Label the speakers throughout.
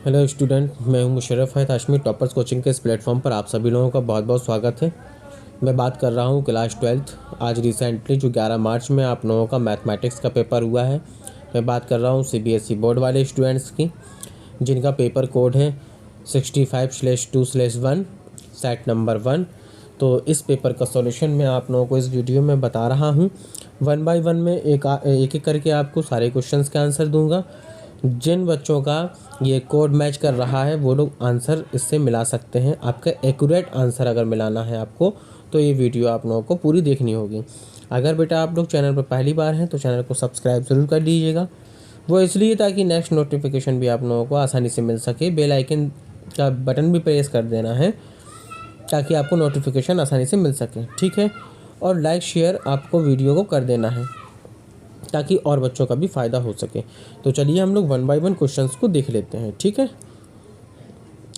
Speaker 1: Hello student, मैं हूं मुशर्रफ हैत हाशमी। टॉपर्स कोचिंग के इस प्लेटफॉर्म पर आप सभी लोगों का बहुत बहुत स्वागत है। मैं बात कर रहा हूं क्लास 12th। आज रिसेंटली जो 11 मार्च में आप लोगों का मैथमेटिक्स का पेपर हुआ है। मैं बात कर रहा हूं सीबीएसई बोर्ड वाले स्टूडेंट्स की, जिनका पेपर कोड है 65/2/1 सेट नंबर 1। तो इस पेपर का सॉल्यूशन मैं आप लोगों को इस वीडियो में बता रहा हूँ। 1 बाय 1 में एक एक करके आपको सारे क्वेश्चंस के आंसर दूंगा। जिन बच्चों का ये कोड मैच कर रहा है वो लोग आंसर इससे मिला सकते हैं। आपका एक्यूरेट आंसर अगर मिलाना है आपको, तो ये वीडियो आप लोगों को पूरी देखनी होगी। अगर बेटा आप लोग चैनल पर पहली बार हैं तो चैनल को सब्सक्राइब ज़रूर कर लीजिएगा। वो इसलिए ताकि नेक्स्ट नोटिफिकेशन भी आप लोगों को आसानी से मिल सके। बेल आइकन का बटन भी प्रेस कर देना है ताकि आपको नोटिफिकेशन आसानी से मिल सके, ठीक है। और लाइक शेयर आपको वीडियो को कर देना है ताकि और बच्चों का भी फ़ायदा हो सके। तो चलिए हम लोग 1 बाय 1 क्वेश्चंस को देख लेते हैं, ठीक है।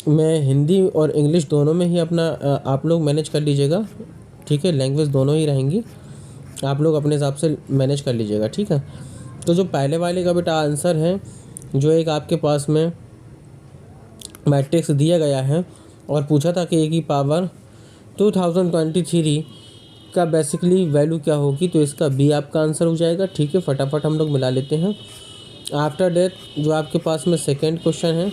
Speaker 1: मैं हिंदी और इंग्लिश दोनों में ही अपना आप लोग मैनेज कर लीजिएगा, ठीक है। लैंग्वेज दोनों ही रहेंगी, आप लोग अपने हिसाब से मैनेज कर लीजिएगा, ठीक है। तो जो पहले वाले का बेटा आंसर है, जो एक आपके पास में मैट्रिक्स दिया गया है और पूछा था कि ए की पावर 2023 का बेसिकली वैल्यू क्या होगी, तो इसका बी आपका आंसर हो जाएगा, ठीक है। फटाफट हम लोग मिला लेते हैं। आफ्टर डेथ जो आपके पास में सेकंड क्वेश्चन है,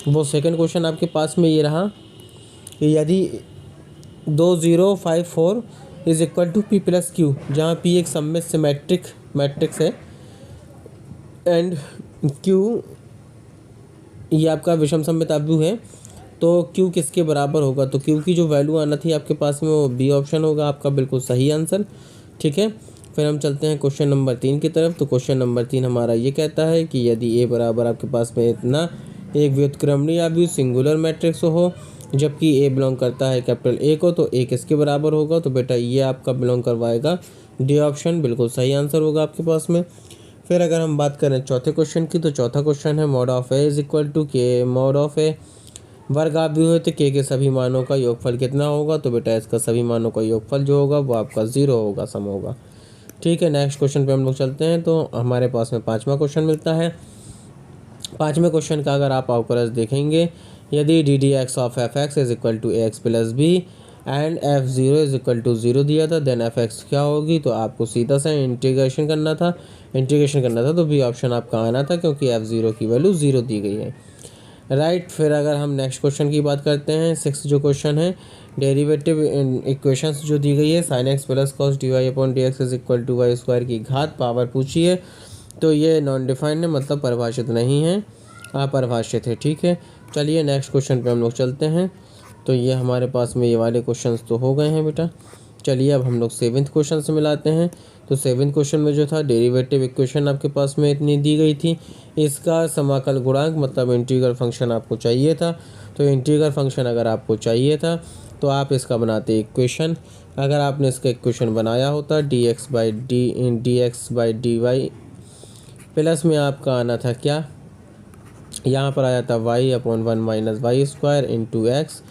Speaker 1: वो सेकंड क्वेश्चन आपके पास में ये रहा कि यदि 2054 is equal to P plus Q, जहाँ पी एक सममित मैट्रिक्स है एंड क्यू ये आपका विषम सममित अवयव है, तो क्यू किसके बराबर होगा। तो क्यू की जो वैल्यू आना थी आपके पास में वो बी ऑप्शन होगा आपका बिल्कुल सही आंसर, ठीक है। फिर हम चलते हैं क्वेश्चन नंबर 3 की तरफ। तो क्वेश्चन नंबर 3 हमारा ये कहता है कि यदि ए बराबर आपके पास में इतना एक व्युत्क्रमणीय अवयव सिंगुलर मैट्रिक्स हो, जबकि ए बिलोंग करता है कैपिटल ए को, तो ए किसके बराबर होगा। तो बेटा ये आपका बिलोंग करवाएगा डी ऑप्शन, बिल्कुल सही आंसर होगा आपके पास में। फिर अगर हम बात करें चौथे क्वेश्चन की, तो चौथा क्वेश्चन है mod of A is equal to K mod of A वर्ग अवयव है, तो के सभी मानों का योगफल कितना होगा। तो बेटा इसका सभी मानों का योगफल जो होगा वो आपका 0 होगा, सम होगा, ठीक है। नेक्स्ट क्वेश्चन पे हम लोग चलते हैं। तो हमारे पास में पाँचवा क्वेश्चन मिलता है। पाँचवें क्वेश्चन का अगर आप अवकलज देखेंगे, यदि D D X of F X is equal to A x plus B and F0 is equal to 0 दिया था, देन एफ एक्स क्या होगी। तो आपको सीधा सा इंटीग्रेशन करना था, तो बी ऑप्शन आपका आना था, क्योंकि F0 की वैल्यू 0 दी गई है, राइट। फिर अगर हम नेक्स्ट क्वेश्चन की बात करते हैं, 6 जो क्वेश्चन है, डेरिवेटिव इक्वेशंस जो दी गई है, sine X plus cos D Y upon D X is equal to Y square की घात पावर पूछी है, तो ये नॉन डिफाइंड है, मतलब परिभाषित नहीं है, अपरिभाषित है, ठीक है। चलिए नेक्स्ट क्वेश्चन पे हम लोग चलते हैं। तो ये हमारे पास में ये वाले क्वेश्चंस तो हो गए हैं बेटा। चलिए अब हम लोग 7th क्वेश्चन से मिलाते हैं। तो 7th क्वेश्चन में जो था डेरिवेटिव इक्वेशन आपके पास में इतनी दी गई थी, इसका समाकल गुणांक मतलब इंटीग्रल फंक्शन आपको चाहिए था। तो इंटीग्रल फंक्शन अगर आपको चाहिए था तो आप इसका बनाते इक्वेशन। अगर आपने इसका इक्वेशन बनाया होता D X by D Y plus में आपका आना था क्या, यहाँ पर आया था y upon 1 minus Y square into x,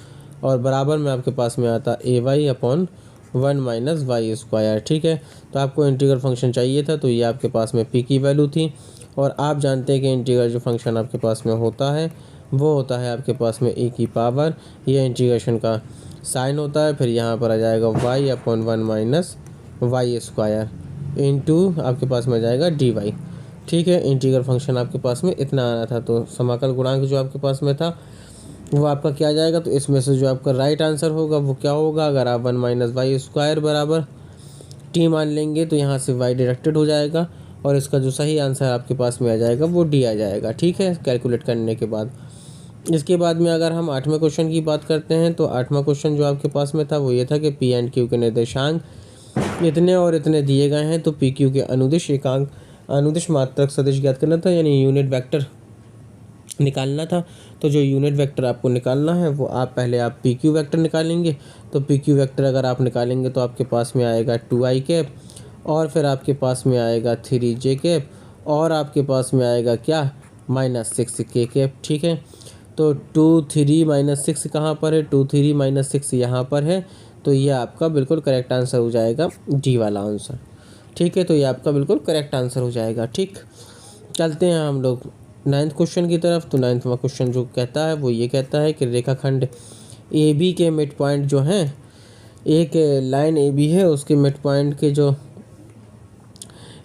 Speaker 1: और बराबर में आपके पास में आता a y upon 1 minus Y square, ठीक है। तो आपको इंटीग्रल फंक्शन चाहिए था, तो ये आपके पास में पी की वैल्यू थी। और आप जानते हैं कि इंटीग्रल जो फंक्शन आपके पास में होता है वो होता है आपके पास में ए की पावर, ये इंटीग्रेशन का साइन होता है। फिर यहाँ पर आ जाएगा y upon 1 minus Y square into आपके पास में आ जाएगा डी वाई, ठीक है। इंटीग्रल फंक्शन आपके पास में इतना आना था। तो समाकल गुणांक जो आपके पास में था वो आपका क्या आ जाएगा। तो इसमें से जो आपका राइट आंसर होगा वो क्या होगा, अगर आप 1 माइनस वाई स्क्वायर बराबर टी मान लेंगे तो यहाँ से वाई डिडक्टेड हो जाएगा, और इसका जो सही आंसर आपके पास में आ जाएगा वो डी आ जाएगा, ठीक है, कैलकुलेट करने के बाद। इसके बाद में अगर हम 8वें क्वेश्चन की बात करते हैं, तो 8वां क्वेश्चन जो आपके पास में था वो ये था कि पी एंड क्यू के निर्देशांक इतने और इतने दिए गए हैं, तो पी क्यू के अनुदिश मात्रक सदिश ज्ञात करना था, यानी यूनिट वेक्टर निकालना था। तो जो यूनिट वेक्टर आपको निकालना है वो आप पी क्यू वेक्टर निकालेंगे। तो पी क्यू वेक्टर अगर आप निकालेंगे तो आपके पास में आएगा 2i कैप, और फिर आपके पास में आएगा 3j कैप, और आपके पास में आएगा क्या, -6k कैप, ठीक है। तो 2 3 -6 कहाँ पर है, 2 3 -6 यहाँ पर है। तो ये आपका बिल्कुल करेक्ट आंसर हो जाएगा, डी वाला आंसर, ठीक है। तो ये आपका बिल्कुल करेक्ट आंसर हो जाएगा, ठीक। चलते हैं हम लोग नाइन्थ क्वेश्चन की तरफ। तो नाइन्थवा क्वेश्चन जो कहता है वो ये कहता है कि रेखाखंड ए बी के मिड पॉइंट जो हैं, एक लाइन ए बी है उसके मिड पॉइंट के जो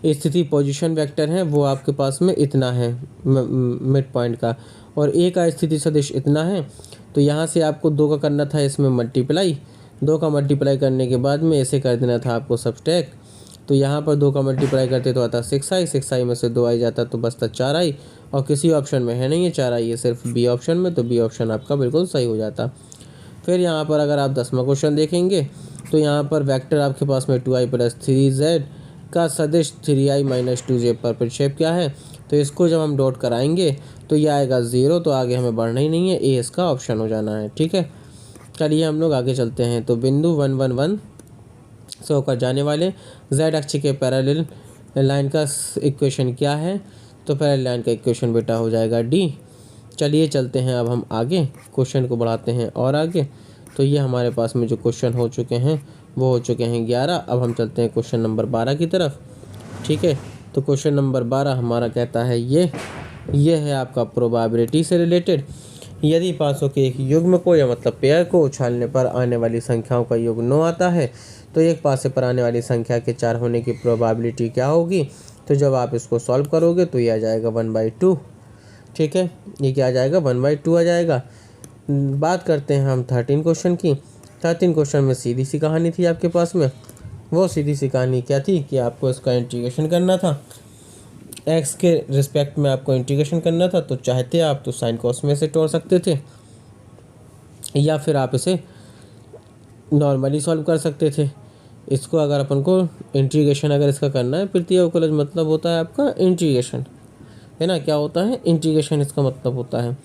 Speaker 1: स्थिति पोजीशन वेक्टर है वो आपके पास में इतना है मिड पॉइंट का, और ए का स्थिति सदिश इतना है। तो यहाँ से आपको 2 का करना था इसमें मल्टीप्लाई, 2 का मल्टीप्लाई करने के बाद में ऐसे कर देना था आपको सब्सट्रैक्ट। तो यहाँ पर 2 का मल्टीप्लाई करते तो आता 6i, 6i में से 2i जाता तो बचता 4i, और किसी ऑप्शन में है नहीं है 4i, है सिर्फ बी ऑप्शन में, तो बी ऑप्शन आपका बिल्कुल सही हो जाता। फिर यहाँ पर अगर आप 10वां क्वेश्चन देखेंगे तो यहाँ पर वेक्टर आपके पास में 2i + 3z का सदिश 3i - 2j पर प्रतिक्षेप क्या है। तो इसको जब हम डॉट कराएंगे तो ये आएगा 0, तो आगे हमें बढ़ना ही नहीं है, ए इसका ऑप्शन हो जाना है। ठीक है, चलिए हम लोग आगे चलते हैं। तो बिंदु 1 1 1 से होकर जाने वाले z अक्ष के पैरेलल लाइन का इक्वेशन क्या है। तो पैरेलल लाइन का इक्वेशन बेटा हो जाएगा डी। चलिए चलते हैं अब हम आगे, क्वेश्चन को बढ़ाते हैं और आगे। तो ये हमारे पास में जो क्वेश्चन हो चुके हैं वो हो चुके हैं 11। अब हम चलते हैं क्वेश्चन नंबर 12 की तरफ। ठीक है, तो क्वेश्चन नंबर 12 हमारा कहता है ये है आपका प्रोबेबिलिटी से रिलेटेड। यदि 500 के एक युग्म को या मतलब पेयर को उछालने पर आने वाली संख्याओं का योग 9 आता है तो एक पासे पर आने वाली संख्या के 4 होने की प्रोबेबिलिटी क्या होगी। तो जब आप इसको सॉल्व करोगे तो ये आ जाएगा 1/2। ठीक है, ये क्या आ जाएगा 1/2 आ जाएगा। बात करते हैं हम 13 क्वेश्चन की। 13 क्वेश्चन में सीधी सी कहानी थी आपके पास में। वो सीधी सी कहानी क्या थी कि आपको इसका इंटीग्रेशन करना था, एक्स के रिस्पेक्ट में आपको इंटीग्रेशन करना था। तो चाहते आप तो साइन कॉस में से तोड़ सकते थे, या फिर आप इसे नॉर्मली सॉल्व कर सकते थे। इसको अगर अपन को इंटीग्रेशन अगर इसका करना है, तृतीय अवकलज मतलब होता है आपका इंटीग्रेशन, है ना, क्या होता है इंटीग्रेशन, इसका मतलब होता है।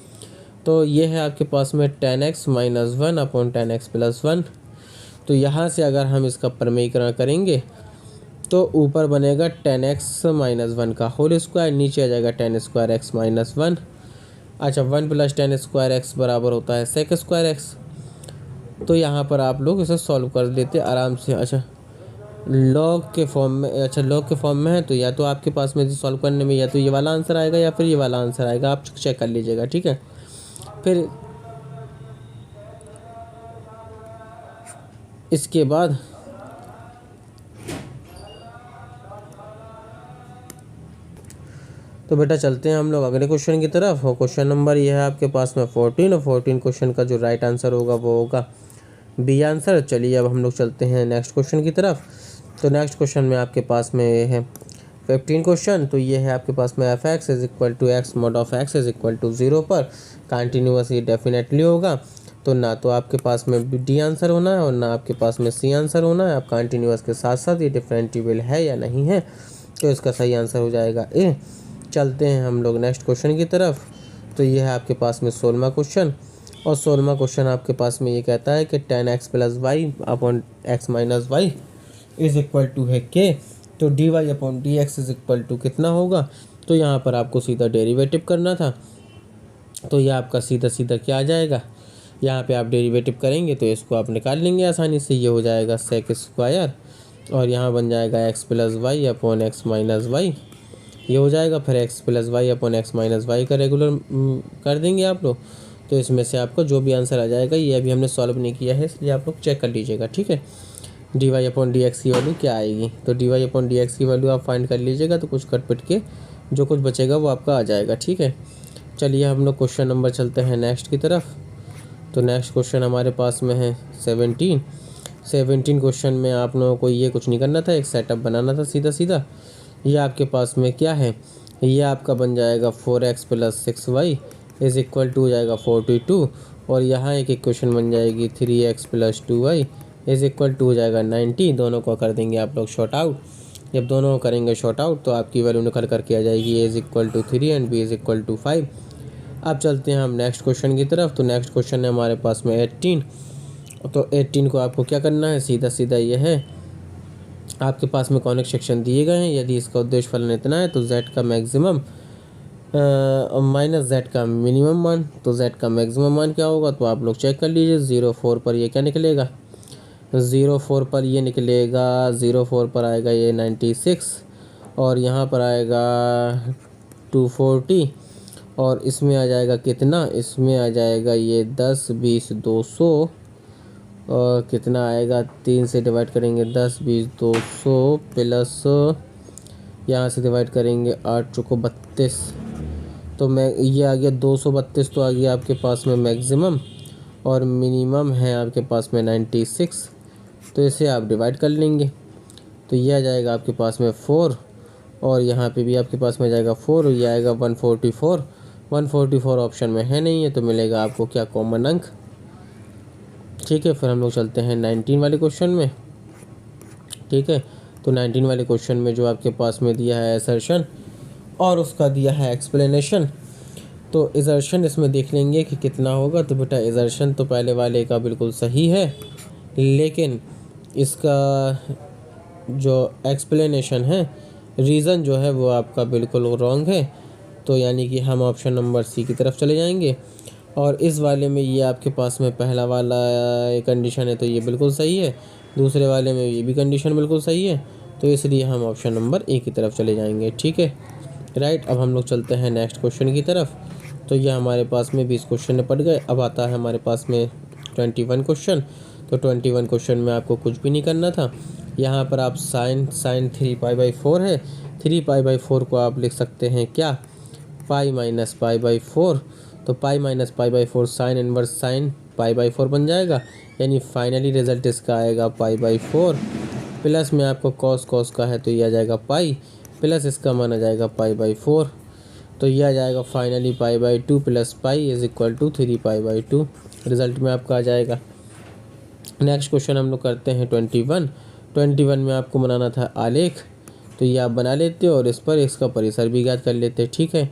Speaker 1: तो ये है आपके पास में tan x - 1 upon tan x + 1। तो यहाँ से अगर हम इसका प्रमेयीकरण करेंगे तो ऊपर बनेगा tan x - 1 का होल स्क्वायर, नीचे आ जाएगा tan स्क्वायर x - 1। अच्छा, 1 + tan स्क्वायर x बराबर होता है sec स्क्वायर x। तो यहाँ पर आप लोग इसे सॉल्व कर लेते आराम से। अच्छा, लॉग के फॉर्म में, अच्छा लॉग के फॉर्म में है तो या तो आपके पास में सॉल्व करने में या तो ये वाला आंसर आएगा या फिर ये वाला आंसर आएगा, आप चेक कर लीजिएगा। ठीक है, फिर इसके बाद तो बेटा चलते हैं हम लोग अगले क्वेश्चन की तरफ। और क्वेश्चन नंबर ये है आपके पास में 14, और 14 क्वेश्चन का जो राइट आंसर होगा वो होगा बी आंसर। चलिए अब हम लोग चलते हैं नेक्स्ट क्वेश्चन की तरफ। तो नेक्स्ट क्वेश्चन में आपके पास में है 15 क्वेश्चन। तो ये है आपके पास में f(x) = x mod of x = 0 पर कंटिन्यूअस ये डेफिनेटली होगा। तो ना तो आपके पास में डी आंसर होना है और ना आपके पास में सी आंसर होना है। आप कंटिन्यूअस के साथ साथ ये डिफरेंटिबल है या नहीं है, तो इसका सही आंसर हो जाएगा ए। चलते हैं हम लोग नेक्स्ट क्वेश्चन की तरफ। तो ये है आपके पास में 16वां क्वेश्चन, और 16वां क्वेश्चन आपके पास में ये कहता है कि tan x + y upon x - y = है k। तो dy अपॉन dx = कितना होगा। तो यहाँ पर आपको सीधा डेरिवेटिव करना था। तो ये आपका सीधा सीधा क्या आ जाएगा, यहाँ पे आप डेरिवेटिव करेंगे तो इसको आप निकाल लेंगे आसानी से। ये हो जाएगा sec स्क्वायर, और यहाँ बन जाएगा x + y upon x - y, ये हो जाएगा। फिर x + y upon x - y का रेगुलर कर देंगे आप लोग। तो इसमें से आपको जो भी आंसर आ जाएगा, ये अभी हमने सॉल्व नहीं किया है इसलिए आप लोग चेक कर लीजिएगा। ठीक है, dy अपॉन dx की वैल्यू क्या आएगी। तो dy अपॉन dx की वैल्यू आप फाइंड कर लीजिएगा, तो कुछ कट पिट के जो कुछ बचेगा वो आपका आ जाएगा। ठीक है, चलिए हम लोग क्वेश्चन नंबर चलते हैं नेक्स्ट की तरफ। तो नेक्स्ट क्वेश्चन हमारे पास में है 17 क्वेश्चन में आप लोगों को ये कुछ नहीं करना था, एक सेटअप बनाना था सीधा सीधा। ये आपके पास में क्या है, ये आपका बन जाएगा 4x + 6y = हो जाएगा 42, और यहाँ एक इक्वेशन बन जाएगी 3x + 2y = हो जाएगा 90। दोनों को कर देंगे आप लोग शॉर्ट आउट। जब दोनों को करेंगे शॉर्ट आउट तो आपकी वैल्यू निकल करके आ जाएगी a = 3 एंड b = 5। अब चलते हैं हम नेक्स्ट क्वेश्चन की तरफ। तो नेक्स्ट क्वेश्चन है हमारे पास में 18। तो 18 को आपको क्या करना है, सीधा सीधा ये है आपके पास में कॉनिक सेक्शन दिए गए हैं। यदि इसका उद्देश्य फलन इतना है तो z का मैक्सिमम माइनस z का मिनिमम मान। तो z का मैक्सिमम मान क्या होगा, तो आप लोग चेक कर लीजिए। 0,4 पर ये क्या निकलेगा, 0,4 पर ये निकलेगा, 0,4 पर आएगा ये 96, और यहाँ पर आएगा 240, और इसमें आ जाएगा कितना, इसमें आ जाएगा ये 10 20 200 और कितना आएगा, 3 से डिवाइड करेंगे 10 20 200 प्लस यहाँ से डिवाइड करेंगे 8 चौको 32, तो मैं ये आ गया 232, तो आ गया आपके पास में मैक्सिमम और मिनिमम है आपके पास में 96, तो इसे आप डिवाइड कर लेंगे तो ये आ जाएगा आपके पास में 4 और यहाँ पे भी आपके पास में जाएगा 4 और ये आएगा 144। 144 ऑप्शन में है नहीं है तो मिलेगा आपको क्या, कॉमन अंक। ठीक है, फिर हम लोग चलते हैं 19 वाले क्वेश्चन में। ठीक है, तो 19 वाले क्वेश्चन में जो आपके पास में दिया है असर्शन और उसका दिया है एक्सप्लेनेशन। तो असर्शन इसमें देख लेंगे कि कितना होगा। तो बेटा असर्शन तो पहले वाले का बिल्कुल सही है, लेकिन इसका जो एक्सप्लेनेशन है, रीज़न जो है वो आपका बिल्कुल रॉन्ग है। तो यानी कि हम ऑप्शन नंबर सी की तरफ चले जाएंगे। और इस वाले में ये आपके पास में पहला वाला कंडीशन है तो ये बिल्कुल सही है, दूसरे वाले में ये भी कंडीशन बिल्कुल सही है, तो इसलिए हम ऑप्शन नंबर ए की तरफ चले जाएंगे। ठीक है, राइट। अब हम लोग चलते हैं नेक्स्ट क्वेश्चन की तरफ। तो ये हमारे पास में 20 क्वेश्चन निपट गए। अब आता है हमारे पास में 21 क्वेश्चन। तो 21 क्वेश्चन में आपको कुछ भी नहीं करना था। यहाँ पर आप साइन 3π/4 है, 3π/4 को आप लिख सकते हैं क्या, पाई माइनस π/4। तो pi minus π/4 sine inverse sine π/4 बन जाएगा, यानी फाइनली रिजल्ट इसका आएगा π/4। प्लस में आपको कॉस का है तो ये आ जाएगा पाई, प्लस इसका मान आ जाएगा π/4, तो ये आ जाएगा finally π/2 plus pi is equal to 3π/2 result में आपका आ जाएगा। नेक्स्ट क्वेश्चन हम लोग करते हैं 21 में आपको बनाना था आलेख, तो ये आप बना लेते हो और इस पर इसका परिसर भी ज्ञात कर लेते हैं। ठीक है,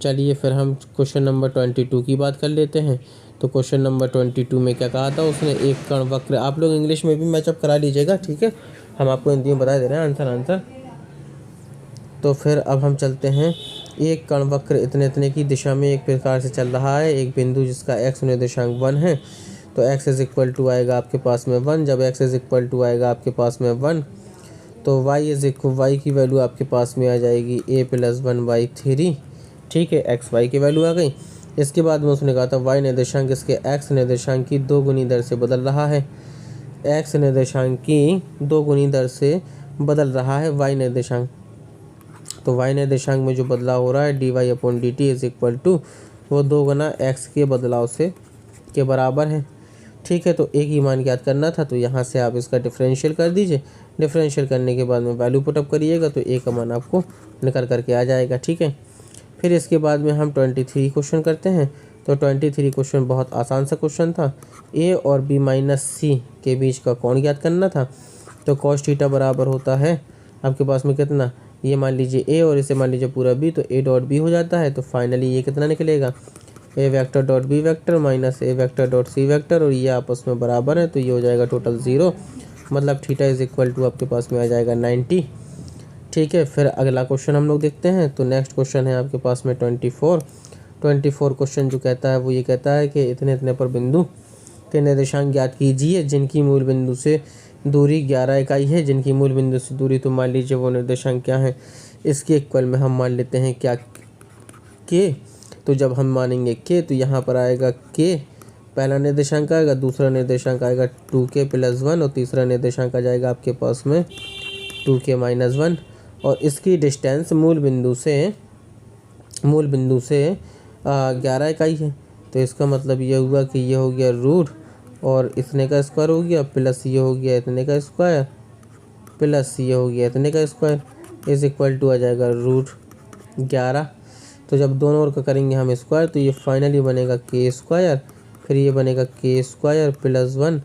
Speaker 1: चलिए फिर हम क्वेश्चन नंबर 22 की बात कर लेते हैं। तो क्वेश्चन नंबर 22 में क्या कहा था उसने, एक कण वक्र, आप लोग इंग्लिश में भी मैचअप करा लीजिएगा। ठीक है, हम आपको हिंदी में बता दे रहे हैं आंसर। तो फिर अब हम चलते हैं, एक कण वक्र इतने इतने की दिशा में एक प्रकार से चल रहा है, एक बिंदु जिसका x निर्देशांक 1 है, तो x इज इक्वल टू आएगा आपके पास में 1। जब x इज इक्वल टू आएगा आपके पास में 1 तो y की वैल्यू आपके पास में आ जाएगी a + 1/3। ठीक है, x y की वैल्यू आ गई। इसके बाद में उसने कहा था y निर्देशांक इसके x निर्देशांक की 2 गुनी दर से बदल रहा है, x निर्देशांक की 2 गुनी दर से बदल रहा है y निर्देशांक। तो y निर्देशांक में जो बदलाव हो रहा है dy/dt इज इक्वल टू वो 2 गुना x के बदलाव से के बराबर है। ठीक है, तो एक ही मान ज्ञात करना था, तो यहाँ से आप इसका डिफरेंशियल कर दीजिए। डिफरेंशियल करने के बाद में वैल्यू पुटअप करिएगा तो ए का मान आपको निकल करके आ जाएगा। ठीक है, फिर इसके बाद में हम 23 क्वेश्चन करते हैं। तो 23 क्वेश्चन बहुत आसान सा क्वेश्चन था, a और b माइनस सी के बीच का कोण ज्ञात करना था। तो cos थीटा बराबर होता है आपके पास में कितना, ये मान लीजिए a और इसे मान लीजिए पूरा b, तो a डॉट b हो जाता है। तो फाइनली ये कितना निकलेगा, a vector dot b vector minus a vector dot c vector, और ये आपस में बराबर है तो ये हो जाएगा टोटल 0, मतलब थीटा इज इक्वल टू आपके पास में आ जाएगा 90। ठीक है, फिर अगला क्वेश्चन हम लोग देखते हैं। तो नेक्स्ट क्वेश्चन है आपके पास में 24 क्वेश्चन जो कहता है वो ये कहता है कि इतने इतने पर बिंदु के निर्देशांक ज्ञात कीजिए जिनकी मूल बिंदु से दूरी 11 इकाई है। जिनकी मूल बिंदु से दूरी, तो मान लीजिए वो निर्देशांक क्या है, इसके इक्वल में हम मान लेते हैं क्या, के। तो जब हम मानेंगे के तो यहाँ पर आएगा के पहला निर्देशांक आएगा, दूसरा निर्देशांक आएगा 2k + 1 और तीसरा निर्देशांक आ जाएगा आपके पास में 2k - 1, और इसकी डिस्टेंस मूल बिंदु से 11 इकाई है। तो इसका मतलब ये हुआ कि ये हो गया रूट और इतने का स्क्वायर हो गया, प्लस ये हो गया इतने का स्क्वायर, प्लस ये हो गया इतने का स्क्वायर इज इक्वल टू आ जाएगा √11। तो जब दोनों ओर का करेंगे हम स्क्वायर तो ये फाइनली बनेगा k², फिर ये बनेगा k² + 1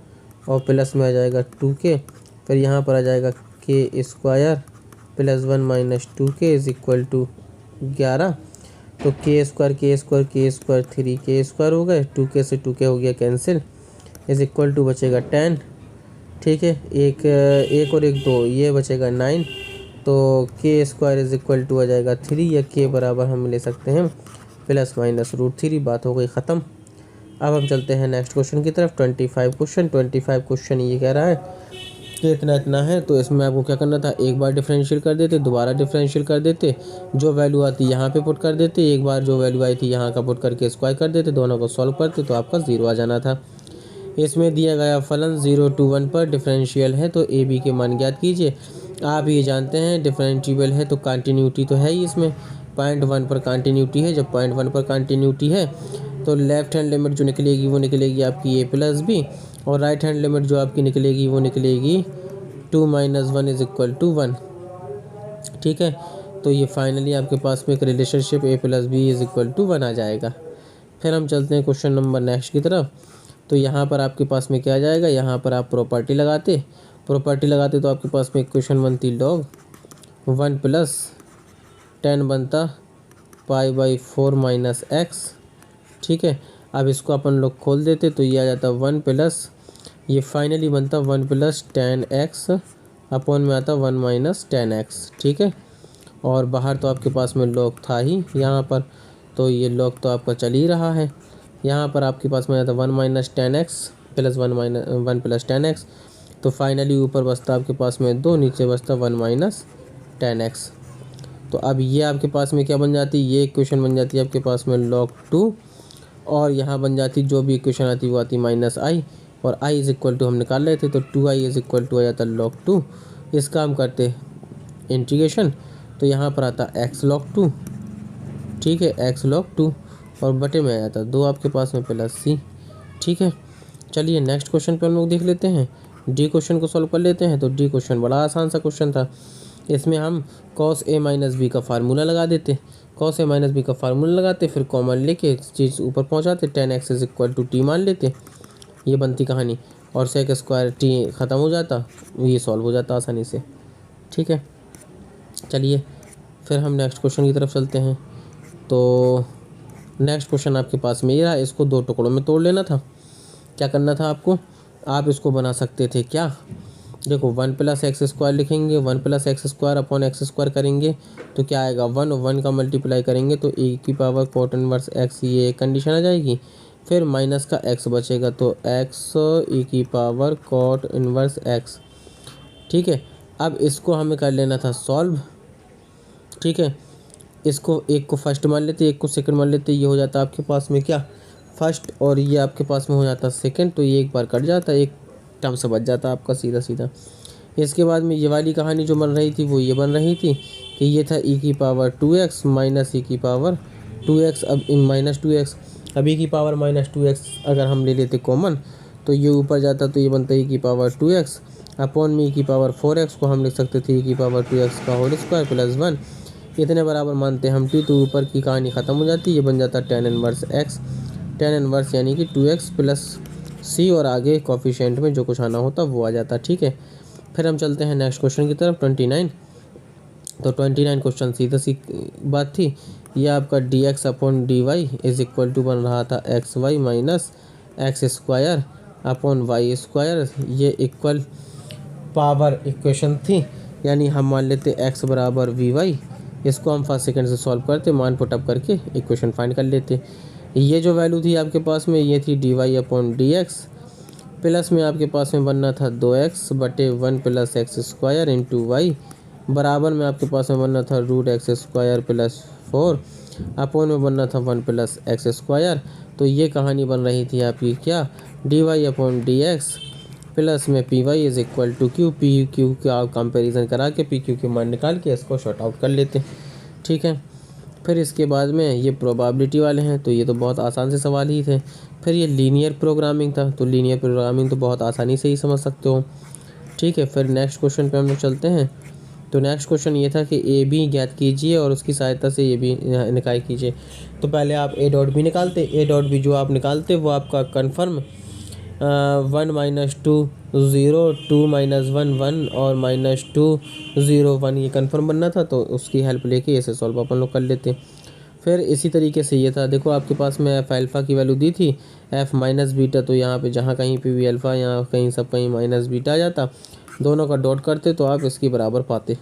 Speaker 1: और प्लस में आ जाएगा 2k, फिर यहाँ पर आ जाएगा k² + 1 - 2k is equal to 11। तो k² 3k² हो गए, 2k से 2k हो गया कैंसिल, इज इक्वल टू बचेगा 10। ठीक है, एक और एक 2, ये बचेगा 9। तो k² इज इक्वल टू आ जाएगा 3, या k बराबर हम ले सकते हैं ± √3। बात हो गई ख़त्म। अब हम चलते हैं नेक्स्ट क्वेश्चन की तरफ, 25 क्वेश्चन ये कह रहा है कि इतना इतना है, तो इसमें आपको क्या करना था, एक बार डिफरेंशियल कर देते, दोबारा डिफरेंशियल कर देते, जो वैल्यू आती यहाँ पे पुट कर देते, एक बार जो वैल्यू आई थी यहाँ का पुट करके स्क्वायर कर देते, दोनों को सॉल्व करते तो आपका 0 आ जाना था। इसमें दिया गया फलन 0 to 1 पर डिफरेंशियल है, तो ए बी के मान ज्ञात कीजिए। आप ये जानते हैं डिफरेंशिएबल है तो कंटिन्यूटी तो है ही, इसमें 0.1 पर कंटिन्यूटी है। जब 0.1 पर कंटिन्यूटी है तो लेफ्ट हैंड लिमिट जो निकलेगी वो निकलेगी आपकी a प्लस बी, और राइट हैंड लिमिट जो आपकी निकलेगी वो निकलेगी 2 - 1 = 1। ठीक है, तो ये फाइनली आपके पास में एक रिलेशनशिप a + b = 1 आ जाएगा। फिर हम चलते हैं क्वेश्चन नंबर नेक्स्ट की तरफ। तो यहाँ पर आपके पास में क्या आ जाएगा, यहाँ पर आप प्रॉपर्टी लगाते तो आपके पास में इक्वेशन बनती log 1 + 10 बनता π/4 - x। ठीक है, अब इसको अपन लोग खोल देते तो ये आ जाता 1 प्लस, ये फाइनली बनता 1 + 10x अपॉन में आता 1 - 10x। ठीक है, और बाहर तो आपके पास में log था ही यहाँ पर, तो ये log तो आपका चल ही रहा है। यहाँ पर आपके पास में आता 1 - 10x प्लस 1 + 10x, तो फाइनली ऊपर बचता आपके पास में 2, नीचे बचता 1 - 10x। तो अब ये आपके पास में क्या बन जाती है, ये इक्वेशन बन जाती है आपके पास में log 2, और यहाँ बन जाती जो भी इक्वेशन आती वो आती -i, और i = हम निकाल रहे थे तो 2i = आ जाता log 2। इसका हम करते इंटीग्रेशन, तो यहाँ पर आता x log 2। ठीक है, x log 2, और बटे में आ जाता 2 आपके पास में प्लस c। ठीक है, चलिए नेक्स्ट क्वेश्चन पे हम लोग देख लेते हैं, डी क्वेश्चन को सॉल्व कर लेते हैं। तो डी क्वेश्चन बड़ा आसान सा क्वेश्चन था। इसमें हम cos a - b का फार्मूला लगा देते, cos a - b का फार्मूला लगाते, फिर कॉमन लेके चीज़ ऊपर पहुंचाते, 10x = t मान लेते, ये बनती कहानी, और sec स्क्वायर t ख़त्म हो जाता, ये सॉल्व हो जाता आसानी से। ठीक है, चलिए फिर हम नेक्स्ट क्वेश्चन की तरफ चलते हैं। तो नेक्स्ट क्वेश्चन आपके पास में ये रहा, इसको 2 टुकड़ों में तोड़ लेना था। क्या करना था आपको, आप इसको बना सकते थे क्या, देखो 1 + x² लिखेंगे, 1 + x² अपॉन x² करेंगे तो क्या आएगा 1, और 1 का मल्टीप्लाई करेंगे तो e⁻ cot इनवर्स x, ये एक कंडीशन आ जाएगी। फिर माइनस का x बचेगा तो x e⁻ cot inverse x। ठीक है, अब इसको हमें कर लेना था सॉल्व। ठीक है, इसको एक को फर्स्ट मान लेते, एक को सेकंड मान लेते, ये हो जाता आपके पास में क्या फर्स्ट, और ये आपके पास में हो जाता सेकंड, तो ये एक बार कट जाता, एक टर्म से बच जाता आपका सीधा सीधा। इसके बाद में ये वाली कहानी जो बन रही थी वो ये बन रही थी कि ये था e⁻2x माइनस e⁻2x, अब -2x, अब e⁻−2x अगर हम ले लेते कॉमन तो ये ऊपर जाता, तो ये बनता e⁻2x अपॉन में e⁻4x को हम लिख सकते थे e⁻2x का होल स्क्वायर प्लस 1, इतने बराबर मानते हम t, तो ऊपर की कहानी ख़त्म हो जाती, ये बन जाता tan inverse x, tan inverse यानी कि 2x प्लस c, और आगे कोफिशिएंट में जो कुछ आना होता वो आ जाता। ठीक है, फिर हम चलते हैं नेक्स्ट क्वेश्चन की तरफ 29। तो 29 क्वेश्चन सीधा सी बात थी, ये आपका dx अपॉन dy = बन रहा था xy minus x² upon y², ये इक्वल पावर इक्वेशन थी, यानी हम मान लेते x = vy, इसको हम फर्स्ट सेकंड से सॉल्व करते, मान पुट अप करके इक्वेशन फाइंड कर लेते। ये जो वैल्यू थी आपके पास में ये थी dy अपॉन dx, प्लस में आपके पास में बनना था 2x बटे 1 + x² इंटू y, बराबर में आपके पास में बनना था √x² प्लस 4 अपॉन में बनना था 1 + x²। तो ये कहानी बन रही थी आपकी क्या, dy अपॉन dx प्लस में py = q, पी क्यू का कंपेरिजन करा के पी क्यू के मान निकाल के इसको शॉर्ट आउट कर लेते। ठीक है, फिर इसके बाद में ये प्रोबेबिलिटी वाले हैं, तो ये तो बहुत आसान से सवाल ही थे। फिर ये लीनियर प्रोग्रामिंग था, तो लीनियर प्रोग्रामिंग तो बहुत आसानी से ही समझ सकते हो। ठीक है, फिर नेक्स्ट क्वेश्चन पे हम लोग चलते हैं। तो नेक्स्ट क्वेश्चन ये था कि ए बी ज्ञात कीजिए और उसकी सहायता से ए बी निकाल कीजिए। तो पहले आप ए डॉट बी निकालते, ए डॉट बी जो आप निकालते वो आपका कन्फर्म 1 - 2 0 2 - 1 1 और -2 0 1 ये कन्फर्म बनना था, तो उसकी हेल्प लेके इसे सॉल्व अपन लोग कर लेते। फिर इसी तरीके से ये था, देखो आपके पास में एफ अल्फ़ा की वैल्यू दी थी एफ माइनस बीटा, तो यहाँ पे जहाँ कहीं पे भी अल्फ़ा यहाँ कहीं सब कहीं माइनस बीटा आ जाता, दोनों का डॉट करते तो आप इसकी बराबर पाते।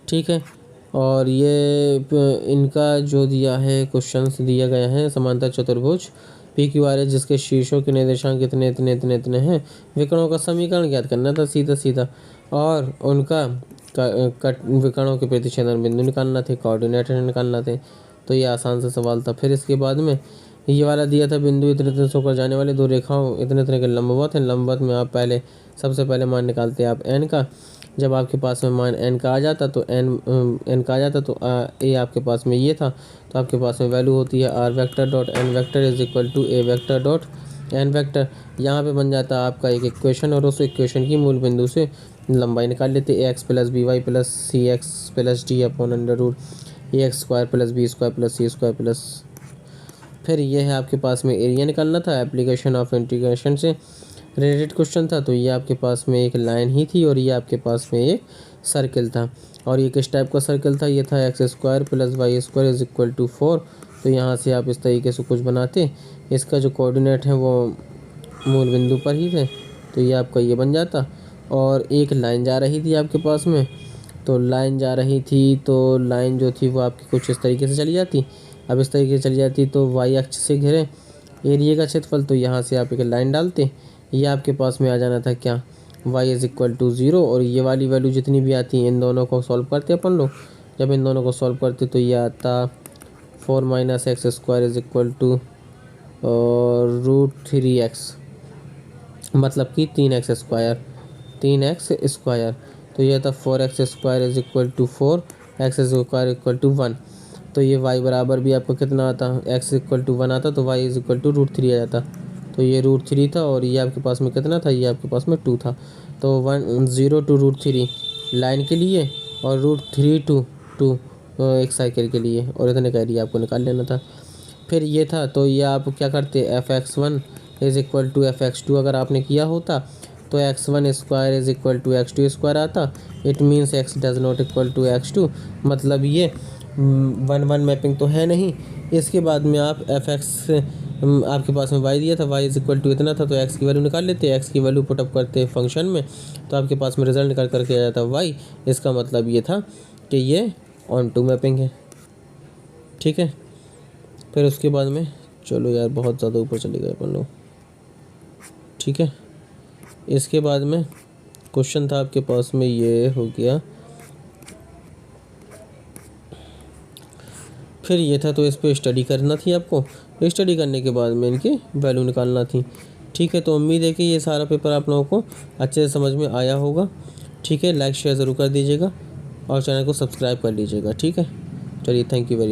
Speaker 1: ठीक है, और ये इनका जो दिया है क्वेश्चंस दिया गया है समांतर चतुर्भुज पी क्यू आर एस जिसके शीर्षों के निर्देशांक इतने इतने इतने इतने हैं, विकर्णों का समीकरण ज्ञात करना था सीधा सीधा, और उनका विकर्णों के प्रतिच्छेदन बिंदु निकालना थे, कोऑर्डिनेट निकालना थे। तो ये आसान सा सवाल था। फिर इसके बाद में ये वाला दिया था बिंदु इतने इतने से होकर जाने वाले दो रेखाओं इतने इतने के लंबवत हैं। लंबवत में आप सबसे पहले मान निकालते हैं आप एन का। जब आपके पास में मान एन का आ जाता तो एन का आ जाता तो ए आपके पास में ये था, तो आपके पास में वैल्यू होती है R vector dot N vector is equal to A vector dot N vector. यहाँ पे बन जाता है आपका एक इक्वेशन, और उस इक्वेशन की मूल बिंदु से लंबाई निकाल लेते a x plus b y plus c x plus d upon under root a x square plus b square plus c square plus. फिर ये है आपके पास में एरिया निकालना था, एप्लीकेशन ऑफ इंटीग्रेशन से रिलेटेड क्वेश्चन था। तो ये आपके पास में एक लाइन ही थी और ये आपके पास में एक सर्किल था। और ये किस टाइप का सर्किल था, ये था X square plus Y square is equal to 4। तो यहाँ से आप इस तरीके से कुछ बनाते, इसका जो कोऑर्डिनेट है वो मूल बिंदु पर ही थे, तो ये आपका ये बन जाता। और एक लाइन जा रही थी आपके पास में, तो लाइन जा रही थी, तो लाइन जो थी वो आपकी कुछ इस तरीके से चली जाती। अब इस तरीके से चली जाती तो वाई अक्ष से घिरे एरिया का क्षेत्रफल, तो यहाँ से आप एक लाइन डालते, ये आपके पास में आ जाना था क्या, y इज़ इक्वल टू 0। और ये वाली वैल्यू जितनी भी आती हैं इन दोनों को सॉल्व करते अपन लोग। जब इन दोनों को सॉल्व करते तो ये आता 4 minus X square is equal to root 3x, मतलब कि 3x स्क्वायर। तो ये था 4x square is equal to 4, X square equal to 1। तो ये y बराबर भी आपको कितना आता, x इक्वल टू 1 आता, तो y is equal to root 3 आ जाता। तो ये रूट 3 था और ये आपके पास में कितना था, ये आपके पास में 2 था। तो 0 टू रूट 3 लाइन के लिए और रूट 3 टू 2 एक साइकिल के लिए, और इतने का एरिया आपको निकाल लेना था। फिर ये था, तो ये आप क्या करते, fx1 is equal to fx2 अगर आपने किया होता तो x1 square is equal to x2 square आता। It means x does not equal to x2, मतलब ये 1-1 मैपिंग तो है नहीं। इसके बाद में आप fx आपके पास में y दिया था, y इज इक्वल टू इतना था, तो x की वैल्यू निकाल लेते, x की वैल्यू पुटअप करते फंक्शन में, तो आपके पास में रिजल्ट निकाल करके आ जाता y। इसका मतलब ये था कि ये ऑन टू मैपिंग है, ठीक है। फिर उसके बाद में चलो यार बहुत ज़्यादा ऊपर चले गए अपन लोग, ठीक है। इसके बाद में क्वेश्चन था आपके पास में ये हो गया। फिर ये था, तो इस पर स्टडी करना थी आपको, स्टडी करने के बाद में इनकी वैल्यू निकालना थी, ठीक है। तो उम्मीद है कि ये सारा पेपर आप लोगों को अच्छे से समझ में आया होगा, ठीक है। लाइक शेयर ज़रूर कर दीजिएगा और चैनल को सब्सक्राइब कर लीजिएगा, ठीक है। चलिए, थैंक यू वेरी